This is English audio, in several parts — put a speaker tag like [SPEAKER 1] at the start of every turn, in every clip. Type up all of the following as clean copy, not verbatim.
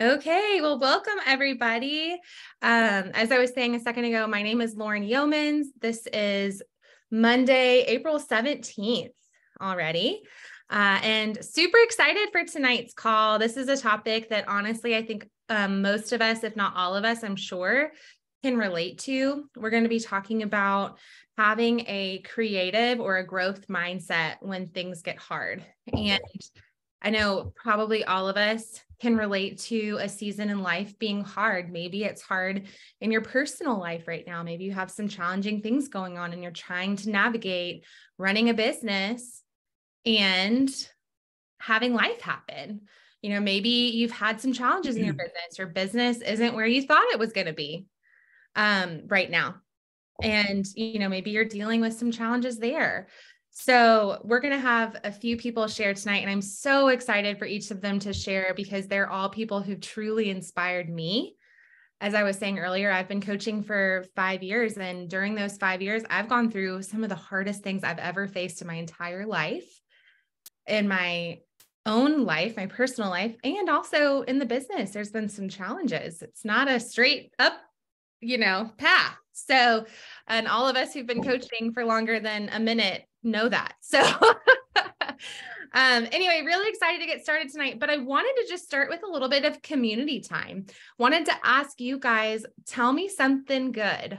[SPEAKER 1] Okay, well, welcome everybody. As I was saying a second ago, my name is Lauren Yeomans. This is Monday, April 17th already. And super excited for tonight's call. This is a topic that honestly, I think most of us, if not all of us, I'm sure can relate to. We're going to be talking about having a creative or a growth mindset when things get hard. And I know probably all of us can relate to a season in life being hard. Maybe it's hard in your personal life right now. Maybe you have some challenging things going on and you're trying to navigate running a business and having life happen. You know, maybe you've had some challenges in your business. Your business isn't where you thought it was going to be right now. And, you know, maybe you're dealing with some challenges there. So we're going to have a few people share tonight, and I'm so excited for each of them to share because they're all people who truly inspired me. As I was saying earlier, I've been coaching for 5 years, and during those 5 years, I've gone through some of the hardest things I've ever faced in my entire life, in my own life, my personal life, and also in the business. There's been some challenges. It's not a straight up, path. So, and all of us who've been coaching for longer than a minute know that. So anyway, really excited to get started tonight, but I wanted to just start with a little bit of community time. Wanted to ask you guys, tell me something good.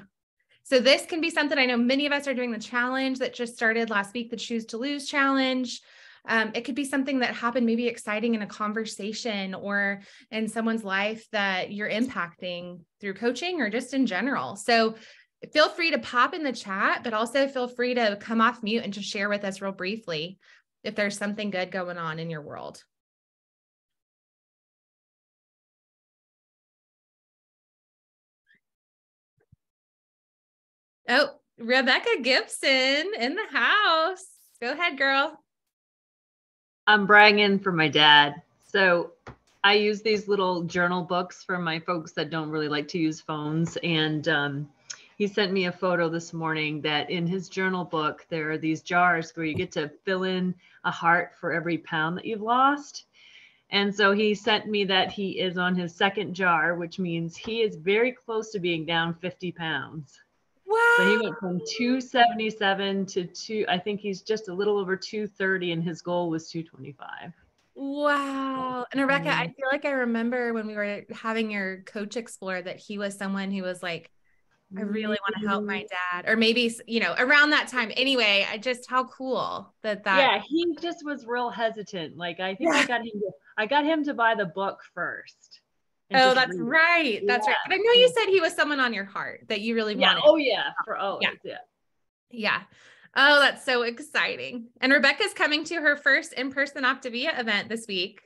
[SPEAKER 1] So this can be something, I know many of us are doing the challenge that just started last week, the Choose to Lose challenge. It could be something that happened, maybe exciting in a conversation or in someone's life that you're impacting through coaching or just in general. So feel free to pop in the chat, but also feel free to come off mute and just share with us real briefly if there's something good going on in your world. Oh, Rebecca Gibson in the house. Go ahead, girl.
[SPEAKER 2] I'm bragging for my dad. So I use these little journal books for my folks that don't really like to use phones. And he sent me a photo this morning that in his journal book, there are these jars where you get to fill in a heart for every pound that you've lost. And so he sent me that he is on his second jar, which means he is very close to being down 50 pounds.
[SPEAKER 1] Wow.
[SPEAKER 2] So he went from 277 to I think he's just a little over 230, and his goal was 225.
[SPEAKER 1] Wow. And Rebecca, I feel like I remember when we were having your coach explore that he was someone who was like, I really want to help my dad, or maybe, around that time. Anyway, how cool that.
[SPEAKER 2] Yeah, he just was real hesitant. Like, I think I got him to buy the book first.
[SPEAKER 1] Oh, that's right. That's right. But I know you said he was someone on your heart that you really wanted.
[SPEAKER 2] Oh yeah. For always. Yeah.
[SPEAKER 1] Yeah. Oh, that's so exciting. And Rebecca's coming to her first in-person Optavia event this week.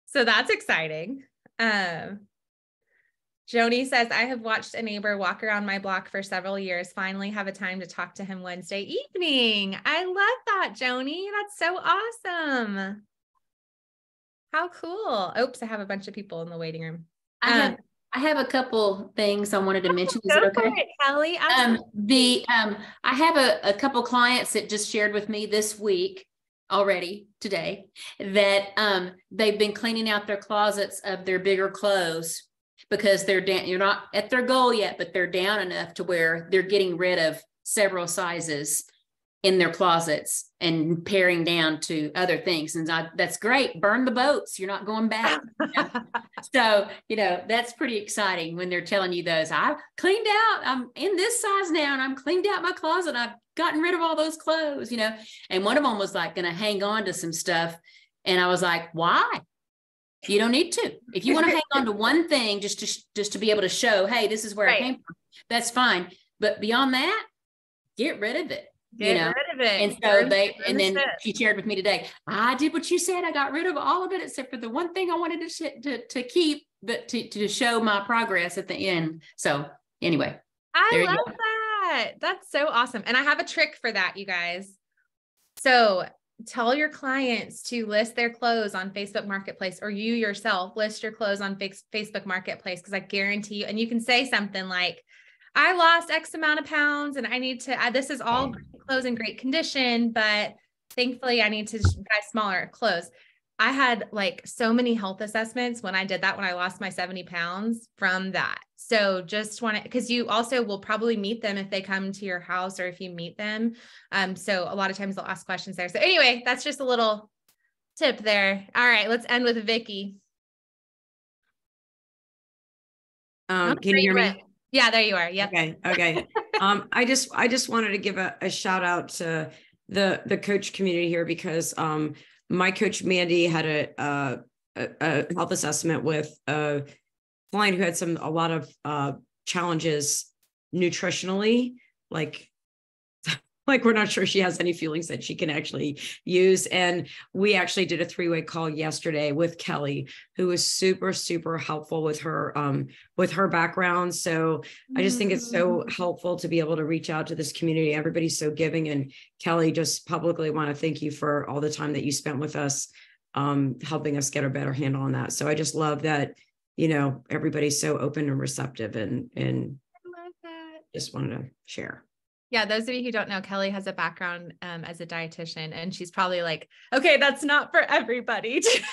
[SPEAKER 1] So that's exciting. Joni says, I have watched a neighbor walk around my block for several years, finally have a time to talk to him Wednesday evening. I love that, Joni. That's so awesome. How cool. Oops, I have a bunch of people in the waiting room.
[SPEAKER 3] I have a couple things I wanted to mention. Is it okay?
[SPEAKER 1] Kelly?
[SPEAKER 3] I have a couple clients that just shared with me this week already today that they've been cleaning out their closets of their bigger clothes because they're down. You're not at their goal yet, but they're down enough to where they're getting rid of several sizes in their closets and paring down to other things. And that's great. Burn the boats. You're not going back. So, that's pretty exciting when they're telling you those. I've cleaned out, I'm in this size now, and I'm cleaned out my closet. I've gotten rid of all those clothes, and one of them was like going to hang on to some stuff. And I was like, why? You don't need to. If you want to hang on to one thing, just to be able to show, hey, this is where I came from, that's fine. But beyond that, get rid of it.
[SPEAKER 1] Get rid of it.
[SPEAKER 3] And then she shared with me today, I did what you said. I got rid of all of it except for the one thing I wanted to keep, but to show my progress at the end. So anyway,
[SPEAKER 1] I love that. That's so awesome. And I have a trick for that, you guys. So tell your clients to list their clothes on Facebook Marketplace, or you yourself list your clothes on Facebook Marketplace. Cause I guarantee you, and you can say something like, I lost X amount of pounds and I need to, this is all great clothes in great condition, but thankfully I need to buy smaller clothes. I had like so many health assessments when I did that, when I lost my 70 pounds from that. So just want to, because you also will probably meet them if they come to your house or if you meet them. So a lot of times they'll ask questions there. So anyway, that's just a little tip there. All right, let's end with Vicky.
[SPEAKER 4] Can you hear me?
[SPEAKER 1] Yeah, there you are. Yep.
[SPEAKER 4] Okay. I just wanted to give a shout out to the coach community here, because my coach Mandy had a health assessment with a client who had a lot of challenges nutritionally, like we're not sure she has any feelings that she can actually use. And we actually did a 3-way call yesterday with Kelly, who was super, super helpful with her background. So I just think it's so helpful to be able to reach out to this community. Everybody's so giving. And Kelly, just publicly want to thank you for all the time that you spent with us, helping us get a better handle on that. So I just love that, everybody's so open and receptive, and
[SPEAKER 1] I love that.
[SPEAKER 4] Just wanted to share.
[SPEAKER 1] Yeah, those of you who don't know, Kelly has a background as a dietitian, and she's probably like, okay, that's not for everybody to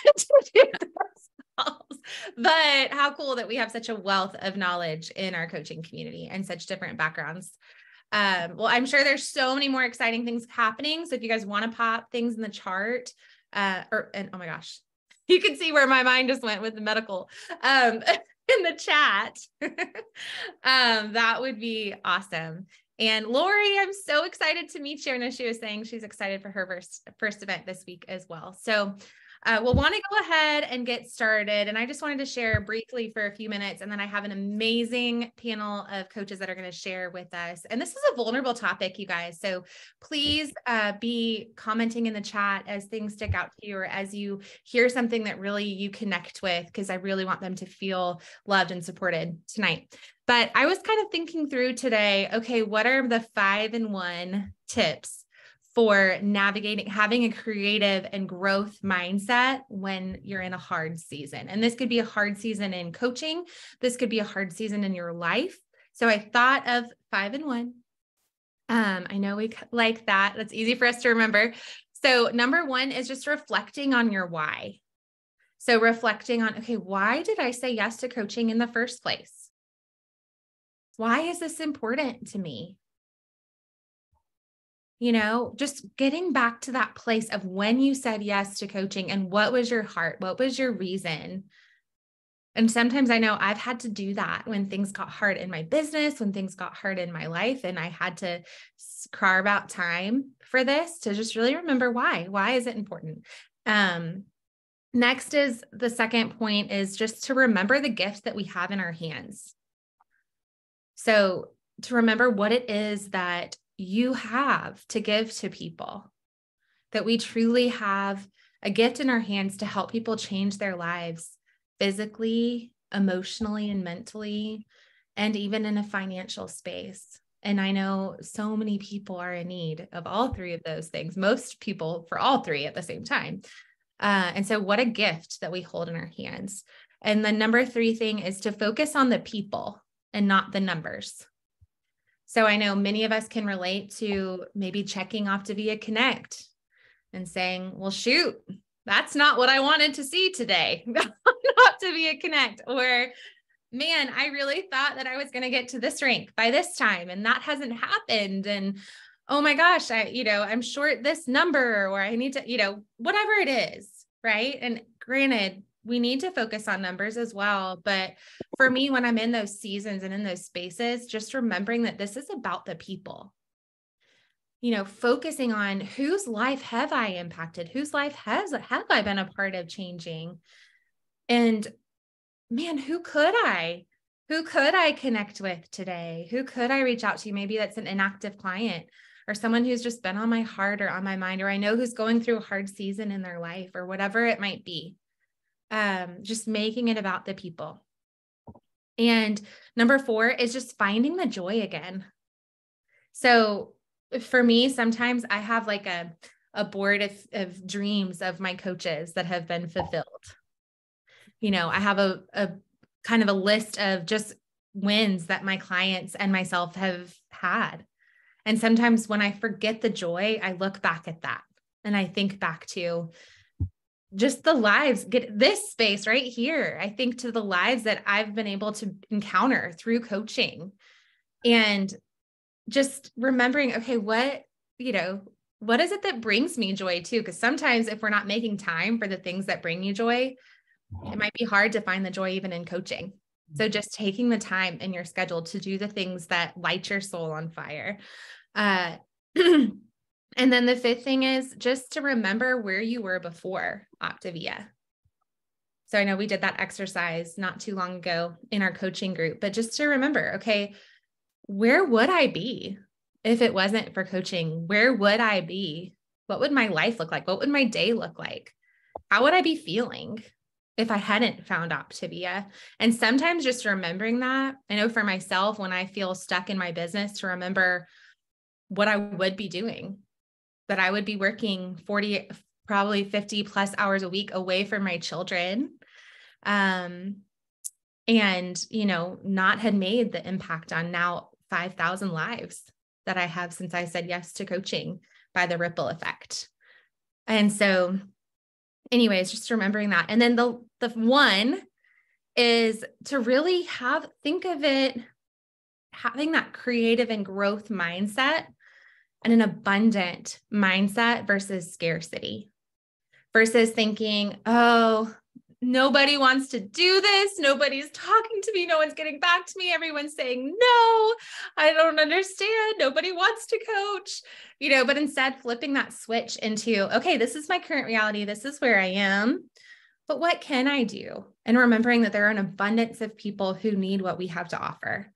[SPEAKER 1] do themselves. But how cool that we have such a wealth of knowledge in our coaching community and such different backgrounds. Well, I'm sure there's so many more exciting things happening. So if you guys want to pop things in the chart, and oh my gosh, you can see where my mind just went with the medical, in the chat, that would be awesome. And Lori, I'm so excited to meet you. I know she was saying she's excited for her first event this week as well. So we'll want to go ahead and get started. And I just wanted to share briefly for a few minutes, and then I have an amazing panel of coaches that are going to share with us. And this is a vulnerable topic, you guys. So please be commenting in the chat as things stick out to you, or as you hear something that really you connect with, because I really want them to feel loved and supported tonight. But I was kind of thinking through today, okay, what are the 5-in-1 tips for navigating, having a creative and growth mindset when you're in a hard season? And this could be a hard season in coaching. This could be a hard season in your life. So I thought of 5-in-1. I know we like that. That's easy for us to remember. So number 1 is just reflecting on your why. So reflecting on, okay, why did I say yes to coaching in the first place? Why is this important to me? Just getting back to that place of when you said yes to coaching, and what was your heart? What was your reason? And sometimes I know I've had to do that when things got hard in my business, when things got hard in my life, and I had to carve out time for this to just really remember why. Why is it important? Next is the second point, is just to remember the gift that we have in our hands. So to remember what it is that you have to give to people, that we truly have a gift in our hands to help people change their lives physically, emotionally, and mentally, and even in a financial space. And I know so many people are in need of all 3 of those things, most people for all 3 at the same time. And so what a gift that we hold in our hands. And the number 3 thing is to focus on the people and not the numbers. So I know many of us can relate to maybe checking off to Via Connect and saying, well, shoot, that's not what I wanted to see today. Not to Via Connect. Or, man, I really thought that I was going to get to this rank by this time, and that hasn't happened. And oh my gosh, I'm short this number, or I need to, whatever it is, right? And granted, we need to focus on numbers as well. But for me, when I'm in those seasons and in those spaces, just remembering that this is about the people, focusing on whose life have I impacted, whose life have I been a part of changing? And man, who could I connect with today? Who could I reach out to? Maybe that's an inactive client, or someone who's just been on my heart or on my mind, or I know who's going through a hard season in their life, or whatever it might be. Just making it about the people. And number 4 is just finding the joy again. So for me, sometimes I have like a board of dreams of my coaches that have been fulfilled. I have a kind of a list of just wins that my clients and myself have had. And sometimes when I forget the joy, I look back at that and I think back to, just the lives, get this space right here. I think to the lives that I've been able to encounter through coaching, and just remembering, okay, what is it that brings me joy too? Because sometimes if we're not making time for the things that bring you joy, it might be hard to find the joy even in coaching. So just taking the time in your schedule to do the things that light your soul on fire. And then the fifth thing is just to remember where you were before Optavia. So I know we did that exercise not too long ago in our coaching group, but just to remember, okay, where would I be if it wasn't for coaching? Where would I be? What would my life look like? What would my day look like? How would I be feeling if I hadn't found Optavia? And sometimes just remembering that, I know for myself, when I feel stuck in my business, to remember what I would be doing, that I would be working 40, probably 50 plus hours a week away from my children. And, not had made the impact on now 5,000 lives that I have since I said yes to coaching by the ripple effect. And so anyways, just remembering that. And then the one is to really think of it, having that creative and growth mindset and an abundant mindset versus scarcity, versus thinking, oh, nobody wants to do this. Nobody's talking to me. No one's getting back to me. Everyone's saying, no, I don't understand. Nobody wants to coach, but instead flipping that switch into, okay, this is my current reality. This is where I am, but what can I do? And remembering that there are an abundance of people who need what we have to offer.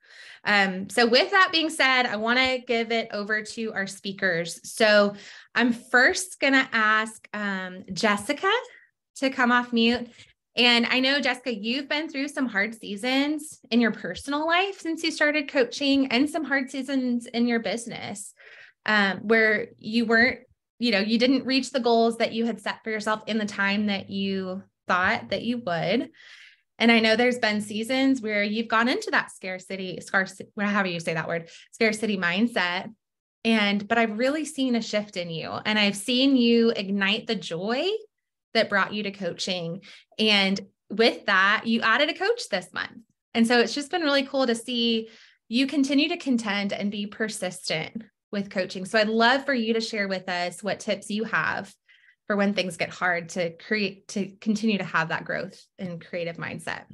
[SPEAKER 1] So with that being said, I want to give it over to our speakers. So I'm first going to ask Jessica to come off mute. And I know, Jessica, you've been through some hard seasons in your personal life since you started coaching, and some hard seasons in your business where you weren't, you didn't reach the goals that you had set for yourself in the time that you thought that you would. And I know there's been seasons where you've gone into that scarcity, however you say that word, scarcity mindset. But I've really seen a shift in you, and I've seen you ignite the joy that brought you to coaching. And with that, you added a coach this month. And so it's just been really cool to see you continue to contend and be persistent with coaching. So I'd love for you to share with us what tips you have for when things get hard to continue to have that growth and creative mindset.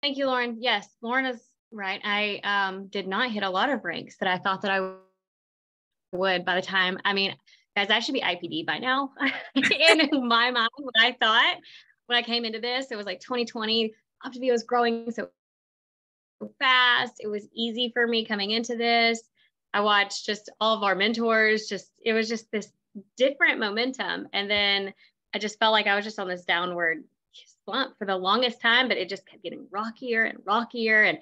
[SPEAKER 5] Thank you, Lauren. Yes, Lauren is right. I did not hit a lot of ranks that I thought that I would by the time, guys, I should be IPD by now. In my mind, what I thought when I came into this, it was like 2020, Optavia was growing so fast. It was easy for me coming into this. I watched just all of our mentors, it was just this different momentum. And then I just felt like I was just on this downward slump for the longest time, but it just kept getting rockier and rockier, and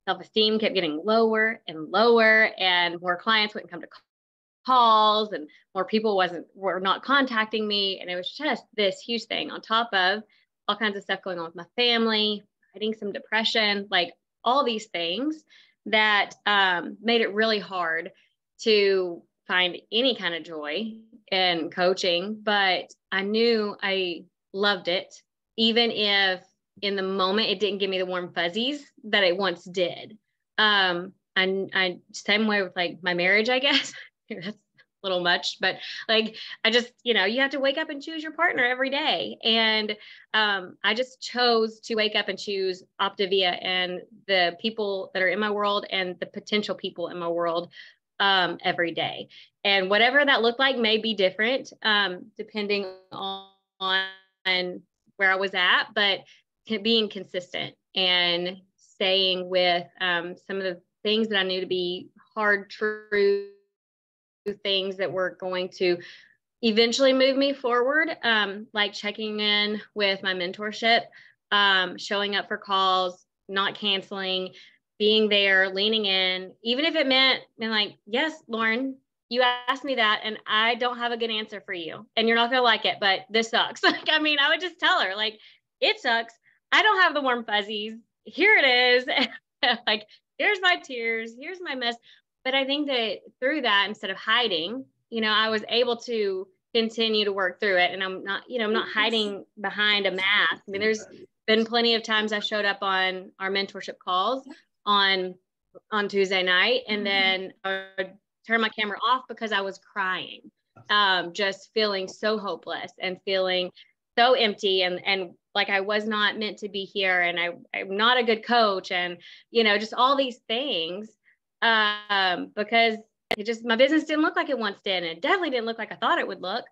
[SPEAKER 5] self-esteem kept getting lower and lower, and more clients wouldn't come to calls, and more people were not contacting me. And it was just this huge thing on top of all kinds of stuff going on with my family, fighting some depression, like all these things that made it really hard to find any kind of joy in coaching. But I knew I loved it, even if in the moment it didn't give me the warm fuzzies that it once did. And I same way with like my marriage, I guess. That's a little much, but like, I just, you have to wake up and choose your partner every day. And I just chose to wake up and choose Optavia and the people that are in my world and the potential people in my world every day. And whatever that looked like may be different depending on where I was at, but being consistent and staying with some of the things that I knew to be hard truth things that were going to eventually move me forward, like checking in with my mentorship, showing up for calls, not canceling, being there, leaning in, even if it meant being like, yes, Lauren, you asked me that and I don't have a good answer for you and you're not going to like it, but this sucks. I would just tell her like, it sucks. I don't have the warm fuzzies. Here it is. Like, here's my tears. Here's my mess. But I think that through that, instead of hiding, I was able to continue to work through it. And I'm not, I'm not hiding behind a mask. I mean, there's been plenty of times I showed up on our mentorship calls on Tuesday night, and then I would turn my camera off because I was crying, just feeling so hopeless and feeling so empty, and like I was not meant to be here, and I'm not a good coach, and just all these things, because my business didn't look like it once did, and it definitely didn't look like I thought it would look.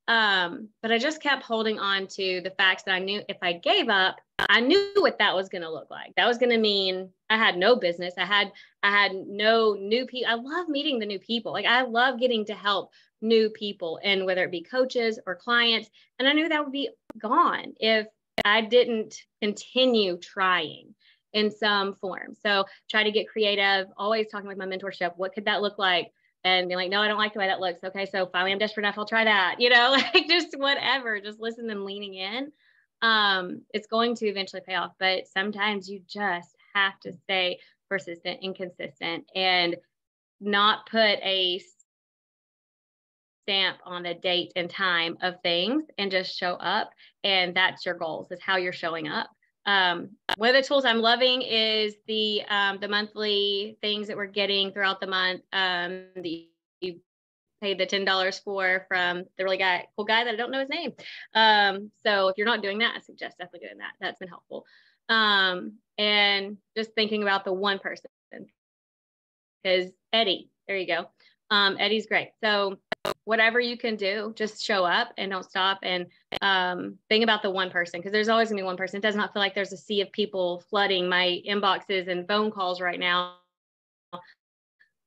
[SPEAKER 5] But I just kept holding on to the facts that I knew if I gave up, I knew what that was going to look like. That was going to mean I had no business. I had no new people. I love meeting the new people. Like, I love getting to help new people, and whether it be coaches or clients. And I knew that would be gone if I didn't continue trying in some form. So try to get creative, always talking with my mentorship. What could that look like? And be like, no, I don't like the way that looks. Okay, so finally I'm desperate enough, I'll try that, like just whatever, just listen and leaning in. It's going to eventually pay off, but sometimes you just have to stay persistent and consistent and not put a stamp on the date and time of things, and just show up. And that's your goals, is how you're showing up. One of the tools I'm loving is the monthly things that we're getting throughout the month. You paid the $10 for, from the really cool guy that I don't know his name. So if you're not doing that, I suggest definitely doing that. That's been helpful. And just thinking about the one person, because Eddie, there you go. Eddie's great. So whatever you can do, just show up and don't stop. And think about the one person, because there's always gonna be one person. It does not feel like there's a sea of people flooding my inboxes and phone calls right now,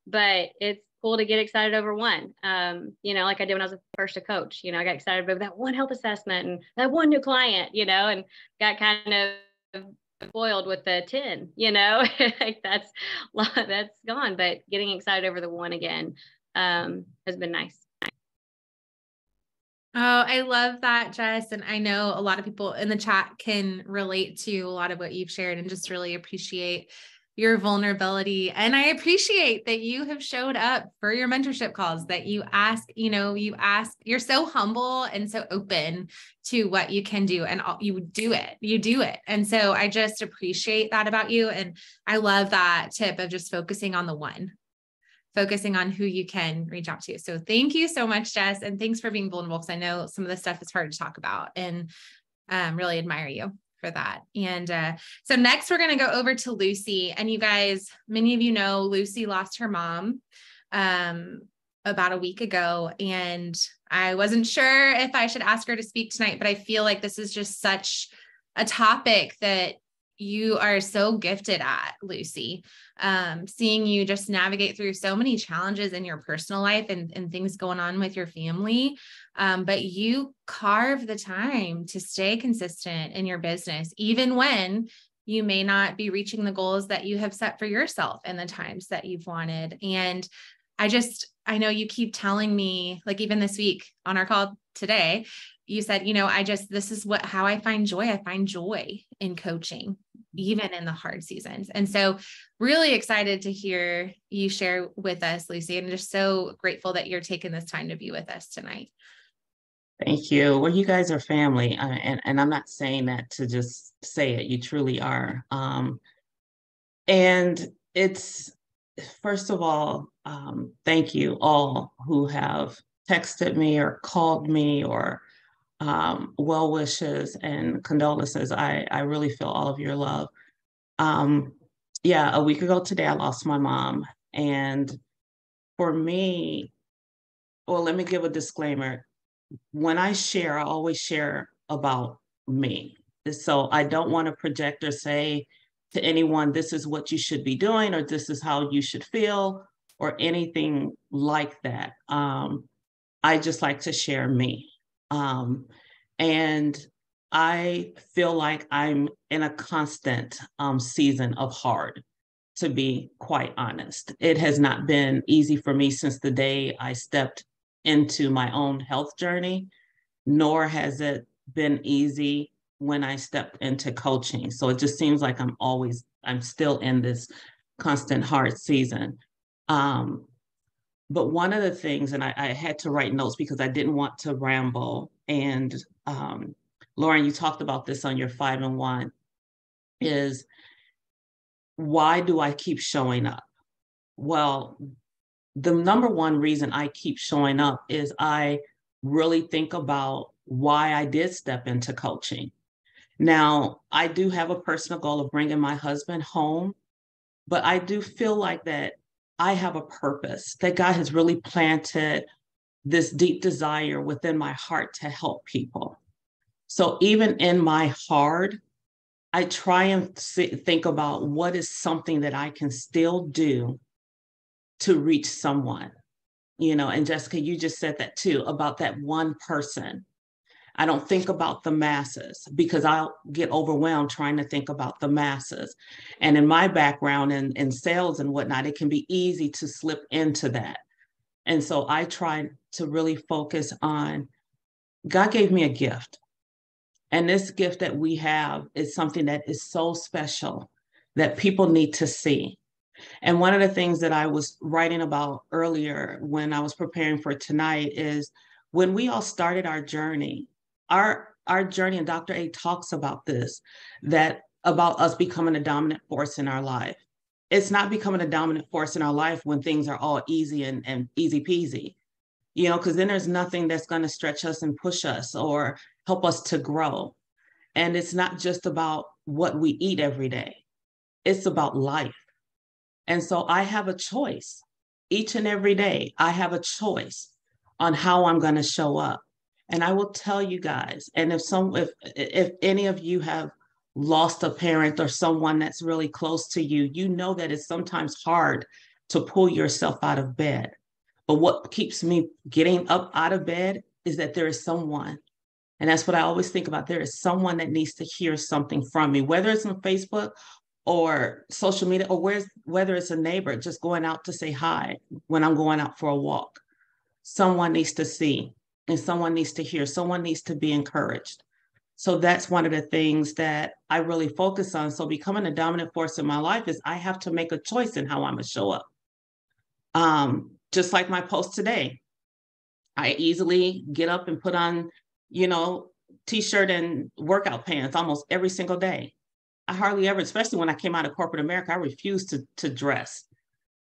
[SPEAKER 5] but it's cool to get excited over one. Like I did when I was first a coach. I got excited over that one health assessment and that one new client, and got kind of spoiled with the 10, like that's gone. But getting excited over the one again has been nice.
[SPEAKER 1] Oh, I love that, Jess. And I know a lot of people in the chat can relate to a lot of what you've shared, and just really appreciate your vulnerability. And I appreciate that you have showed up for your mentorship calls, that you ask, you're so humble and so open to what you can do, and you do it. And so I just appreciate that about you. And I love that tip of just focusing on the one, focusing on who you can reach out to. So thank you so much, Jess. And thanks for being vulnerable, because I know some of this stuff is hard to talk about, and really admire you for that. And so next we're going to go over to Lucy. And you guys, many of you know, Lucy lost her mom about a week ago. And I wasn't sure if I should ask her to speak tonight, but I feel like this is just such a topic that you are so gifted at, Lucy. Seeing you just navigate through so many challenges in your personal life and things going on with your family. But you carve the time to stay consistent in your business, even when you may not be reaching the goals that you have set for yourself in the times that you've wanted. And I know you keep telling me, like even this week on our call today, you said, this is how I find joy. I find joy in coaching, even in the hard seasons. And so really excited to hear you share with us, Lucy, and just so grateful that you're taking this time to be with us tonight.
[SPEAKER 6] Thank you. Well, you guys are family. And I'm not saying that to just say it, you truly are. And it's, first of all, thank you all who have texted me or called me, or well wishes and condolences. I really feel all of your love. A week ago today, I lost my mom. And for me, well, let me give a disclaimer. When I share, I always share about me. So I don't want to project or say to anyone, this is what you should be doing, or this is how you should feel, or anything like that. I just like to share me. And I feel like I'm in a constant season of hard, to be quite honest. It has not been easy for me since the day I stepped into my own health journey, nor has it been easy when I stepped into coaching. So it just seems like I'm still in this constant hard season. But one of the things, and I had to write notes because I didn't want to ramble. And Lauren, you talked about this on your 5 and 1, is why do I keep showing up? Well, the number one reason I keep showing up is I really think about why I did step into coaching. Now, I do have a personal goal of bringing my husband home, but I do feel like that I have a purpose, that God has really planted this deep desire within my heart to help people. So even in my hard, I try and think about what is something that I can still do to reach someone, and Jessica, you just said that too, about that one person. I don't think about the masses because I'll get overwhelmed trying to think about the masses. And in my background in sales and whatnot, it can be easy to slip into that. And so I try to really focus on, God gave me a gift. And this gift that we have is something that is so special that people need to see. And one of the things that I was writing about earlier when I was preparing for tonight is when we all started our journey, our journey, and Dr. A talks about this, that about us becoming a dominant force in our life. It's not becoming a dominant force in our life when things are all easy and easy peasy, because then there's nothing that's going to stretch us and push us or help us to grow. And it's not just about what we eat every day. It's about life. And so I have a choice each and every day. I have a choice on how I'm going to show up. And I will tell you guys, and if any of you have lost a parent or someone that's really close to you, you know that it's sometimes hard to pull yourself out of bed. But what keeps me getting up out of bed is that there is someone. And that's what I always think about. There is someone that needs to hear something from me, whether it's on Facebook or social media, or whether it's a neighbor just going out to say hi when I'm going out for a walk. Someone needs to see, and someone needs to hear, someone needs to be encouraged. So that's one of the things that I really focus on. So becoming a dominant force in my life is I have to make a choice in how I'm going to show up. Just like my post today, I easily get up and put on, t-shirt and workout pants almost every single day. I hardly ever, especially when I came out of corporate America, I refused to dress.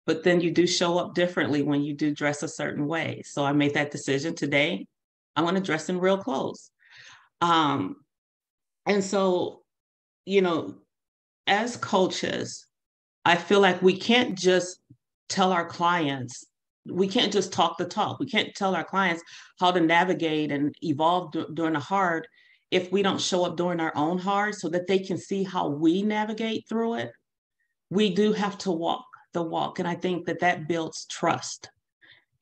[SPEAKER 6] But then you do show up differently when you do dress a certain way. So I made that decision today. I'm going to dress in real clothes. And so, as coaches, I feel like we can't just tell our clients, we can't just talk the talk. We can't tell our clients how to navigate and evolve during the hard if we don't show up during our own hard so that they can see how we navigate through it. We do have to walk the walk. And I think that builds trust.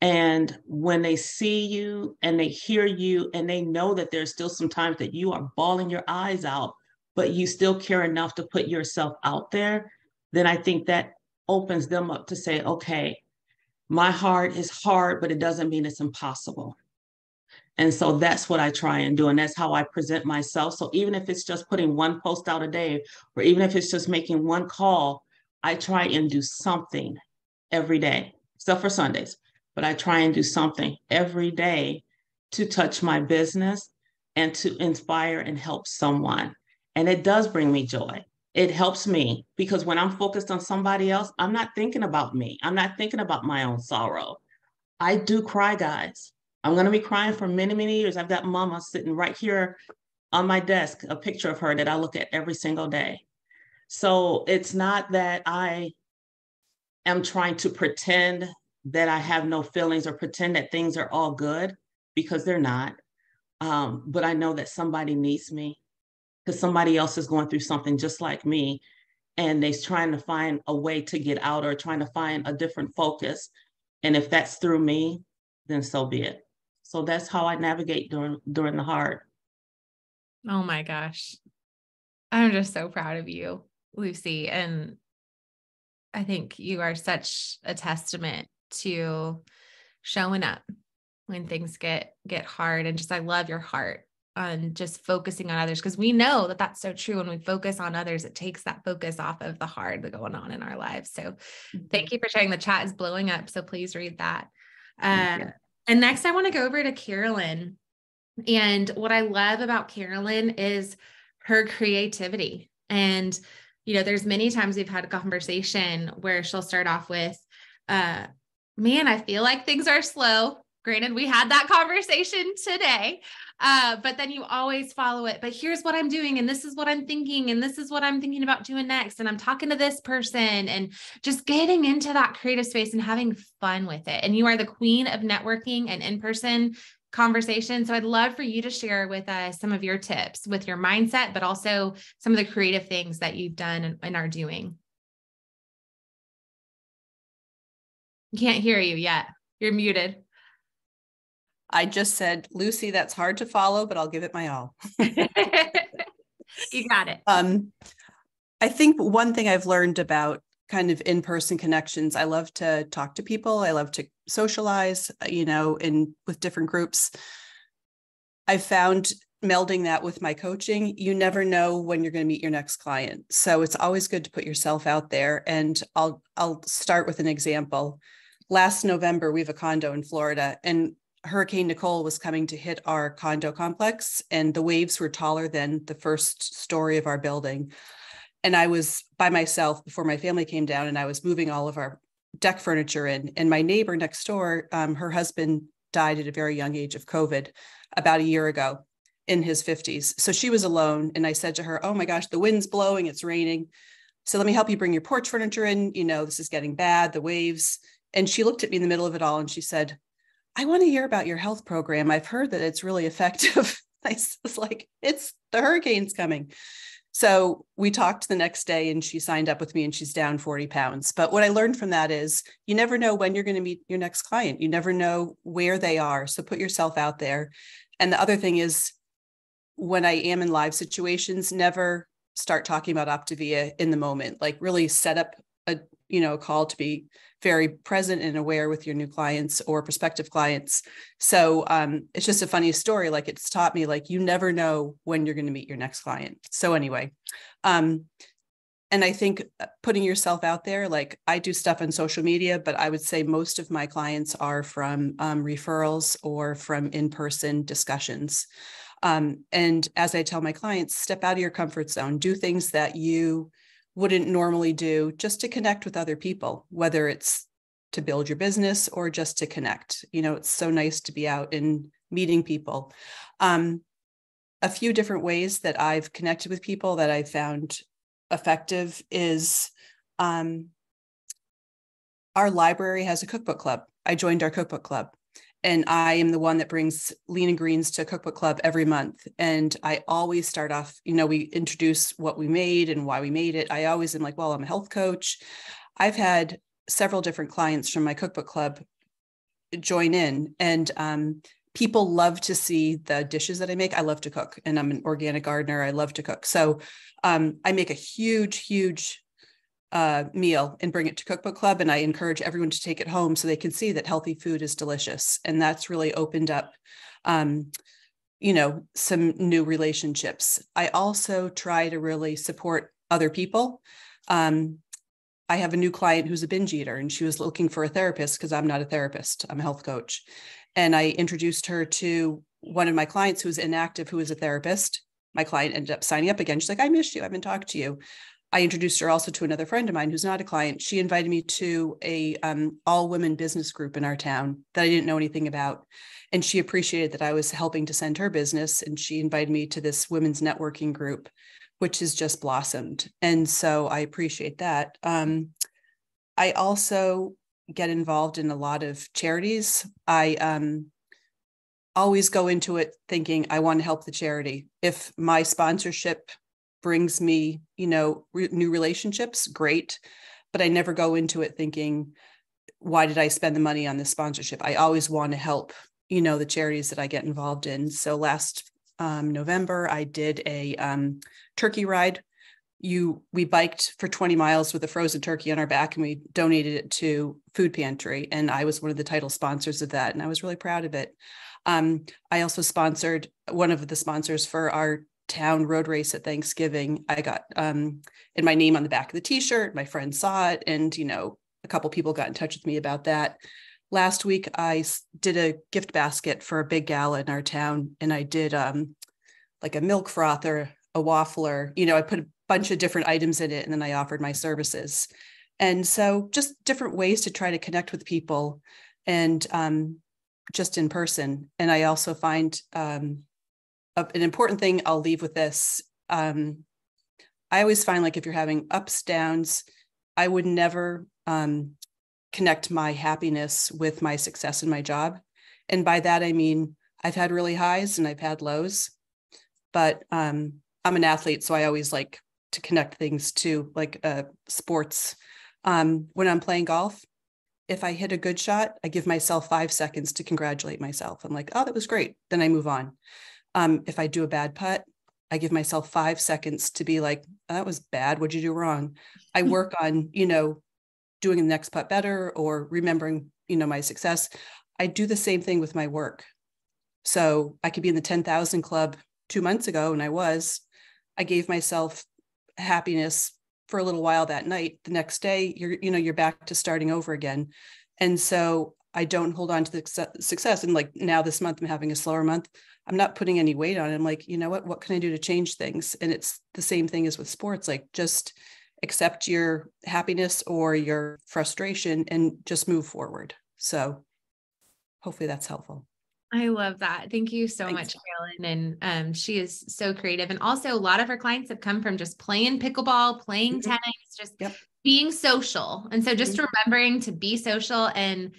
[SPEAKER 6] And when they see you and they hear you and they know that there's still some times that you are bawling your eyes out, but you still care enough to put yourself out there, then I think that opens them up to say, okay, my heart is hard, but it doesn't mean it's impossible. And so that's what I try and do. And that's how I present myself. So even if it's just putting one post out a day, or even if it's just making one call, I try and do something every day, except for Sundays, but I try and do something every day to touch my business and to inspire and help someone. And it does bring me joy. It helps me because when I'm focused on somebody else, I'm not thinking about me. I'm not thinking about my own sorrow. I do cry, guys. I'm going to be crying for many, many years. I've got Mama sitting right here on my desk, a picture of her that I look at every single day. So it's not that I am trying to pretend that I have no feelings or pretend that things are all good, because they're not. But I know that somebody needs me because somebody else is going through something just like me, and they're trying to find a way to get out or trying to find a different focus. And if that's through me, then so be it. So that's how I navigate during the hard.
[SPEAKER 1] Oh my gosh. I'm just so proud of you, Lucy. And I think you are such a testament to showing up when things get hard. And just, I love your heart on just focusing on others, because we know that that's so true. When we focus on others, it takes that focus off of the hard that's going on in our lives. So thank you for sharing. The chat is blowing up, so please read that. And next, I want to go over to Carolyn. And what I love about Carolyn is her creativity. And, you know, there's many times we've had a conversation where she'll start off with, man, I feel like things are slow. Granted, we had that conversation today, but then you always follow it. But here's what I'm doing, and this is what I'm thinking, and this is what I'm thinking about doing next. And I'm talking to this person, and just getting into that creative space and having fun with it. And you are the queen of networking and in-person conversation. So I'd love for you to share with us some of your tips with your mindset, but also some of the creative things that you've done and are doing. Can't hear you yet. You're muted.
[SPEAKER 7] I just said, Lucy, that's hard to follow, but I'll give it my all.
[SPEAKER 1] You got it.
[SPEAKER 7] I think one thing I've learned about kind of in-person connections, I love to talk to people. I love to socialize, you know, with different groups. I've found melding that with my coaching, you never know when you're going to meet your next client. So it's always good to put yourself out there. And I'll start with an example. Last November, we have a condo in Florida, and Hurricane Nicole was coming to hit our condo complex, and the waves were taller than the first story of our building. And I was by myself before my family came down, and I was moving all of our deck furniture in. And my neighbor next door, her husband died at a very young age of COVID about a year ago in his 50s. So she was alone. And I said to her, oh my gosh, the wind's blowing, it's raining. So let me help you bring your porch furniture in. You know, this is getting bad, the waves. And she looked at me in the middle of it all and she said, I want to hear about your health program. I've heard that it's really effective. I was like, it's the hurricane's coming. So we talked the next day and she signed up with me and she's down 40 pounds. But what I learned from that is you never know when you're going to meet your next client. You never know where they are. So put yourself out there. And the other thing is when I am in live situations, never start talking about Optavia in the moment, like really set up a call to be very present and aware with your new clients or prospective clients. So it's just a funny story. Like it's taught me, like, you never know when you're going to meet your next client. So anyway, and I think putting yourself out there, like I do stuff on social media, but I would say most of my clients are from referrals or from in-person discussions. And as I tell my clients, step out of your comfort zone, do things that you wouldn't normally do just to connect with other people, whether it's to build your business or just to connect. You know, it's so nice to be out and meeting people. A few different ways that I've connected with people that I found effective is our library has a cookbook club. I joined our cookbook club. And I am the one that brings Lean and Greens to Cookbook Club every month. And I always start off, we introduce what we made and why we made it. I always am like, well, I'm a health coach. I've had several different clients from my Cookbook Club join in, and people love to see the dishes that I make. I love to cook, and I'm an organic gardener. I love to cook. So I make a huge meal and bring it to Cookbook Club. And I encourage everyone to take it home so they can see that healthy food is delicious. And that's really opened up, some new relationships. I also try to really support other people. I have a new client who's a binge eater, and she was looking for a therapist because I'm not a therapist. I'm a health coach. And I introduced her to one of my clients who's inactive, who is a therapist. My client ended up signing up again. She's like, I missed you. I haven't talked to you. I introduced her also to another friend of mine who's not a client. She invited me to a all-women business group in our town that I didn't know anything about. And she appreciated that I was helping to send her business. And she invited me to this women's networking group, which has just blossomed. And so I appreciate that. I also get involved in a lot of charities. I always go into it thinking I want to help the charity. If my sponsorship brings me, new relationships, great. But I never go into it thinking, why did I spend the money on this sponsorship? I always want to help, the charities that I get involved in. So last November, I did a turkey ride. We biked for 20 miles with a frozen turkey on our back, and we donated it to Food Pantry. And I was one of the title sponsors of that. And I was really proud of it. I also sponsored one of the sponsors for our town road race at Thanksgiving. I got in my name on the back of the t-shirt. My friend saw it, and a couple people got in touch with me about that. last week I did a gift basket for a big gala in our town, and I did like a milk frother, a waffler. I put a bunch of different items in it, and then I offered my services. And so just different ways to try to connect with people, and just in person. And I also find an important thing I'll leave with this. I always find, like, if you're having ups, downs, I would never connect my happiness with my success in my job. And by that, I mean, I've had really highs and I've had lows, but I'm an athlete. So I always like to connect things to, like, sports. When I'm playing golf, if I hit a good shot, I give myself 5 seconds to congratulate myself. I'm like, oh, that was great. Then I move on. If I do a bad putt, I give myself 5 seconds to be like, oh, that was bad. What'd you do wrong? I work on, doing the next putt better, or remembering, my success. I do the same thing with my work. So I could be in the 10,000 club 2 months ago, and I gave myself happiness for a little while that night. The next day, you're back to starting over again. And so I don't hold on to the success. And, like, now this month, I'm having a slower month. I'm not putting any weight on it. I'm like, what can I do to change things? And it's the same thing as with sports. Like, just accept your happiness or your frustration and just move forward. So hopefully that's helpful.
[SPEAKER 1] I love that. Thank you so
[SPEAKER 7] Thanks.
[SPEAKER 1] much, Carolyn. And she is so creative. And also, a lot of her clients have come from just playing pickleball, playing tennis, just being social. And so just remembering to be social and,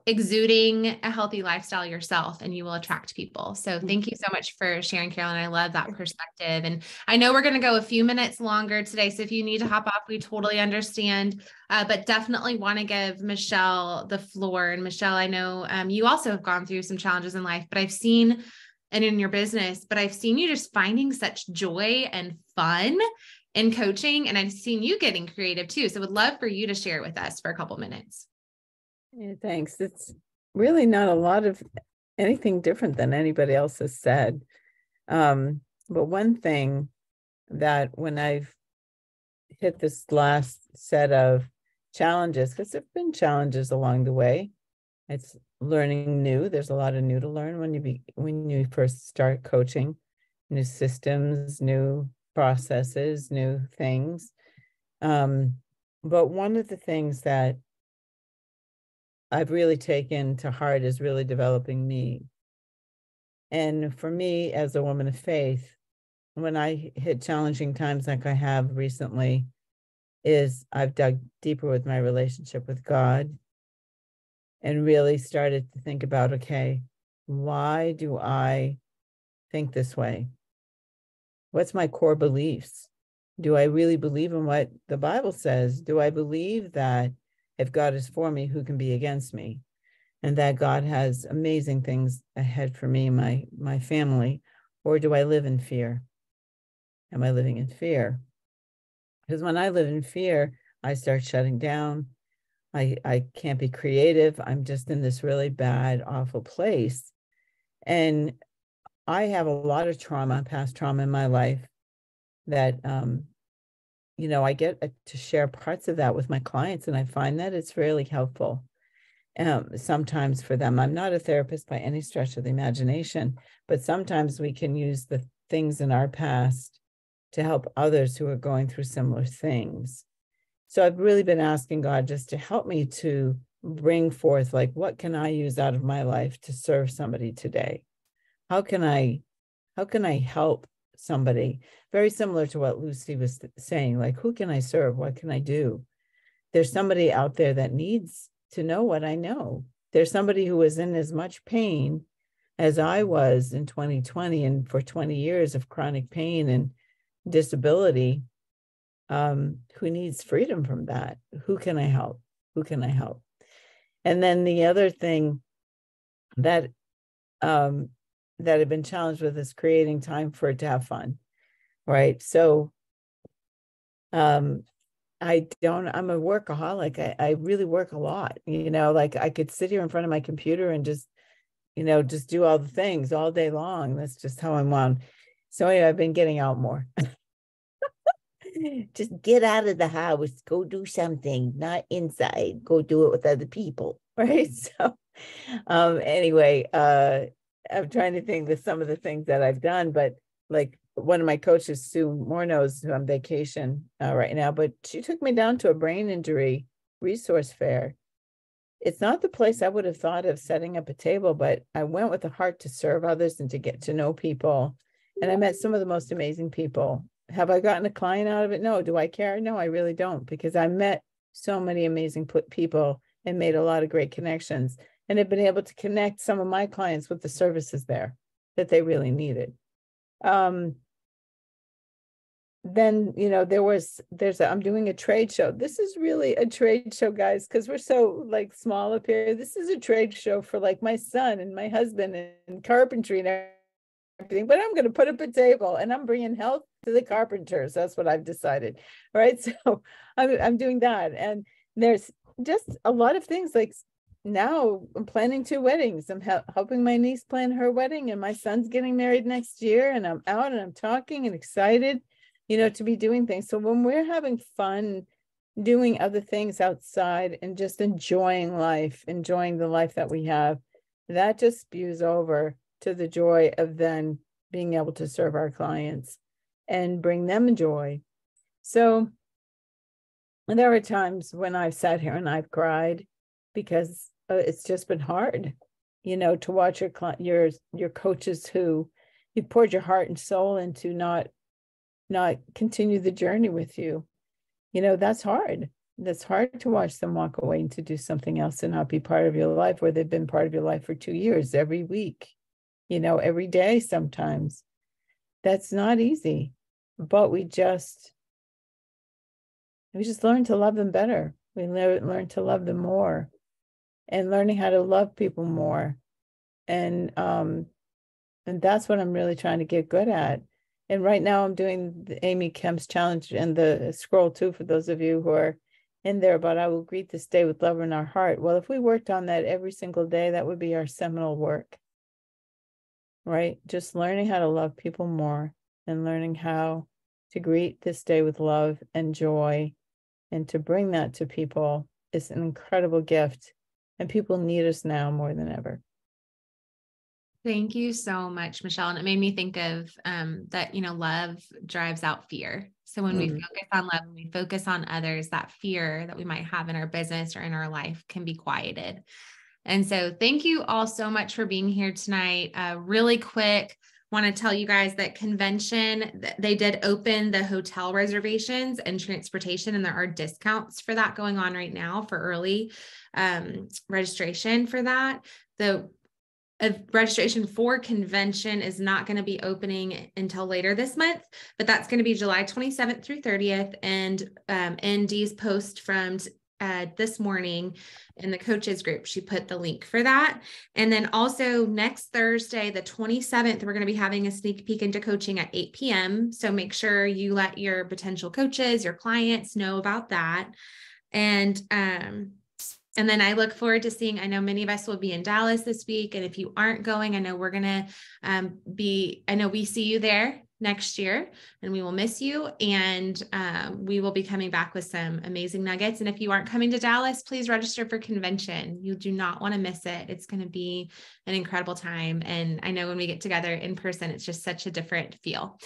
[SPEAKER 1] exuding a healthy lifestyle yourself, and you will attract people. So thank you so much for sharing, Carolyn. I love that perspective. And I know we're going to go a few minutes longer today. So if you need to hop off, we totally understand, but definitely want to give Michelle the floor. And Michelle, I know you also have gone through some challenges in life, but I've seen, and in your business, but I've seen you just finding such joy and fun in coaching. And I've seen you getting creative too. So would love for you to share with us for a couple minutes.
[SPEAKER 8] Yeah, thanks. It's really not a lot of anything different than anybody else has said. But one thing that when I've hit this last set of challenges, because there've been challenges along the way, it's learning new. There's a lot of new to learn when you first start coaching, new systems, new processes, new things. But one of the things that I've really taken to heart is really developing me. And for me, as a woman of faith, when I hit challenging times like I have recently, is I've dug deeper with my relationship with God and really started to think about, okay, why do I think this way? What's my core beliefs? Do I really believe in what the Bible says? Do I believe that if God is for me, who can be against me? And that God has amazing things ahead for me and my family? Or do I live in fear? Am I living in fear? Because when I live in fear, I start shutting down. I can't be creative. I'm just in this really bad, awful place. And I have a lot of trauma, past trauma in my life that, I get to share parts of that with my clients, and I find that it's really helpful sometimes for them. I'm not a therapist by any stretch of the imagination, but sometimes we can use the things in our past to help others who are going through similar things. So I've really been asking God just to help me to bring forth, like, what can I use out of my life to serve somebody today? How can I help somebody? Very similar to what Lucy was saying, like, who can I serve? What can I do? There's somebody out there that needs to know what I know. There's somebody who is in as much pain as I was in 2020 and for 20 years of chronic pain and disability, who needs freedom from that. Who can I help? Who can I help? And then the other thing that I've been challenged with is creating time for it to have fun, right? So I'm a workaholic. I really work a lot, like I could sit here in front of my computer and just do all the things all day long. That's just how I'm wound. So anyway, I've been getting out more. just get out of the house, go do something, not inside, go do it with other people. Right. So anyway, I'm trying to think of some of the things that I've done, but like one of my coaches, Sue Mornow's on vacation right now, but she took me down to a brain injury resource fair. It's not the place I would have thought of setting up a table, but I went with a heart to serve others and to get to know people. And I met some of the most amazing people. Have I gotten a client out of it? No. Do I care? No, I really don't, because I met so many amazing people and made a lot of great connections, and have been able to connect some of my clients with the services there that they really needed. Then, you know, I'm doing a trade show. This is really a trade show, guys, because we're so like small up here. This is a trade show for like my son and my husband and carpentry and everything, but I'm going to put up a table and I'm bringing health to the carpenters. That's what I've decided. All right. So I'm doing that. And there's just a lot of things. Like now I'm planning 2 weddings. I'm helping my niece plan her wedding, and my son's getting married next year, and I'm out and I'm talking and excited, you know, to be doing things. So when we're having fun doing other things outside and just enjoying life, enjoying the life that we have, that just spews over to the joy of then being able to serve our clients and bring them joy. So there are times when I've sat here and I've cried because it's just been hard, you know, to watch your coaches who you poured your heart and soul into not continue the journey with you. You know, that's hard. That's hard to watch them walk away and to do something else and not be part of your life, where they've been part of your life for 2 years, every week, you know, every day sometimes. That's not easy, but we just learn to love them better. We learn to love them more, and learning how to love people more. And that's what I'm really trying to get good at. And right now I'm doing the Amy Kemp's challenge and the scroll too, for those of you who are in there, but I will greet this day with love in our heart. Well, if we worked on that every single day, that would be our seminal work, right? Just learning how to love people more and learning how to greet this day with love and joy, and to bring that to people is an incredible gift. And people need us now more than ever.
[SPEAKER 1] Thank you so much, Michelle. And it made me think of that, you know, love drives out fear. So when we focus on love, when we focus on others, that fear that we might have in our business or in our life can be quieted. And so thank you all so much for being here tonight. Really quick, want to tell you guys that convention, they did open the hotel reservations and transportation, and there are discounts for that going on right now for early registration for that. The registration for convention is not going to be opening until later this month, but that's going to be July 27th through 30th. And ND's post from this morning in the coaches group, she put the link for that. And then also next Thursday, the 27th, we're going to be having a sneak peek into coaching at 8 p.m. So make sure you let your potential coaches, your clients know about that. And then I look forward to seeing, I know many of us will be in Dallas this week. And if you aren't going, I know we're going to I know we see you there next year, and we will miss you. And we will be coming back with some amazing nuggets. And if you aren't coming to Dallas, please register for convention. You do not want to miss it. It's going to be an incredible time. And I know when we get together in person, it's just such a different feel.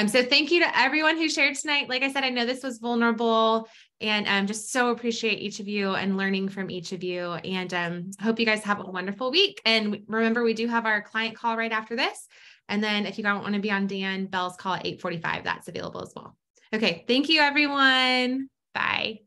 [SPEAKER 1] So thank you to everyone who shared tonight. Like I said, I know this was vulnerable, and just so appreciate each of you and learning from each of you. And hope you guys have a wonderful week. And remember, we do have our client call right after this. And then if you don't want to be on Dan Bell's call at 8:45, that's available as well. Okay. Thank you, everyone. Bye.